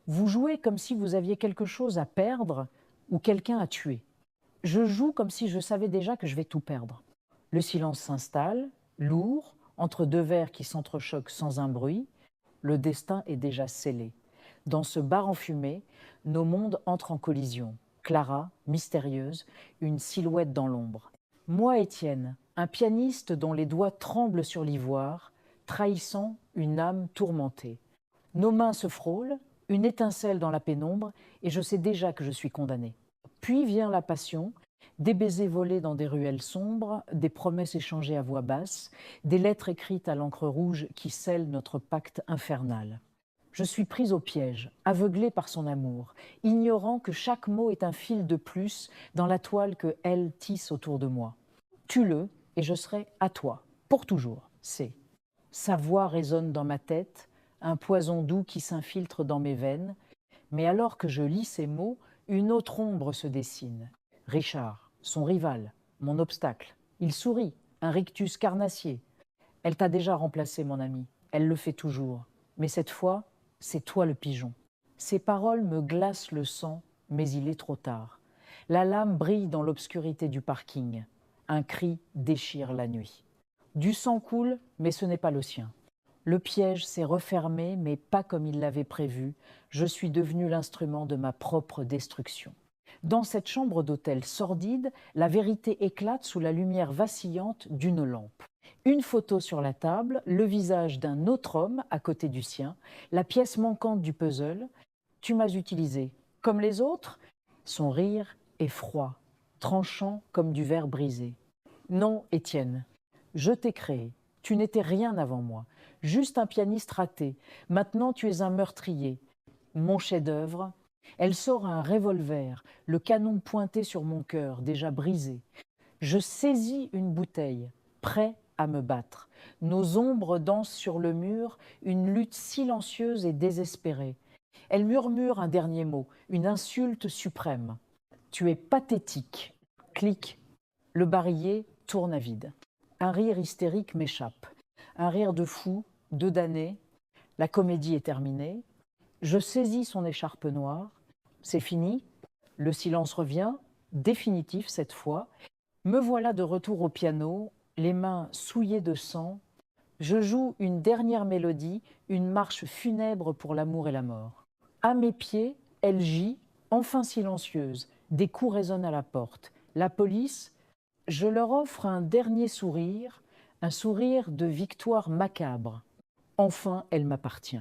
Vous jouez comme si vous aviez quelque chose à perdre ou quelqu'un à tuer. Je joue comme si je savais déjà que je vais tout perdre. Le silence s'installe, lourd, entre deux verres qui s'entrechoquent sans un bruit. Le destin est déjà scellé. Dans ce bar enfumé, nos mondes entrent en collision. Clara, mystérieuse, une silhouette dans l'ombre. Moi, Étienne, un pianiste dont les doigts tremblent sur l'ivoire, trahissant une âme tourmentée. Nos mains se frôlent, une étincelle dans la pénombre, et je sais déjà que je suis condamnée. Puis vient la passion, des baisers volés dans des ruelles sombres, des promesses échangées à voix basse, des lettres écrites à l'encre rouge qui scellent notre pacte infernal. Je suis prise au piège, aveuglée par son amour, ignorant que chaque mot est un fil de plus dans la toile que elle tisse autour de moi. Tue-le et je serai à toi, pour toujours, c'est. Sa voix résonne dans ma tête, un poison doux qui s'infiltre dans mes veines. Mais alors que je lis ces mots, une autre ombre se dessine. Richard, son rival, mon obstacle. Il sourit, un rictus carnassier. Elle t'a déjà remplacé, mon ami. Elle le fait toujours. Mais cette fois, c'est toi le pigeon. Ces paroles me glacent le sang, mais il est trop tard. La lame brille dans l'obscurité du parking. Un cri déchire la nuit. Du sang coule, mais ce n'est pas le sien. Le piège s'est refermé, mais pas comme il l'avait prévu. Je suis devenu l'instrument de ma propre destruction. Dans cette chambre d'hôtel sordide, la vérité éclate sous la lumière vacillante d'une lampe. Une photo sur la table, le visage d'un autre homme à côté du sien, la pièce manquante du puzzle. Tu m'as utilisé. Comme les autres, son rire est froid, tranchant comme du verre brisé. Non, Étienne, je t'ai créé. Tu n'étais rien avant moi, juste un pianiste raté. Maintenant, tu es un meurtrier. Mon chef-d'œuvre. Elle sort un revolver, le canon pointé sur mon cœur, déjà brisé. Je saisis une bouteille, prêt à me battre. Nos ombres dansent sur le mur, une lutte silencieuse et désespérée. Elle murmure un dernier mot, une insulte suprême. Tu es pathétique. Clic. Le barillet tourne à vide. Un rire hystérique m'échappe. Un rire de fou, de damné. La comédie est terminée. Je saisis son écharpe noire. C'est fini. Le silence revient, définitif cette fois. Me voilà de retour au piano, les mains souillées de sang. Je joue une dernière mélodie, une marche funèbre pour l'amour et la mort. À mes pieds, elle gît, enfin silencieuse. Des coups résonnent à la porte. La police, je leur offre un dernier sourire, un sourire de victoire macabre. Enfin, elle m'appartient.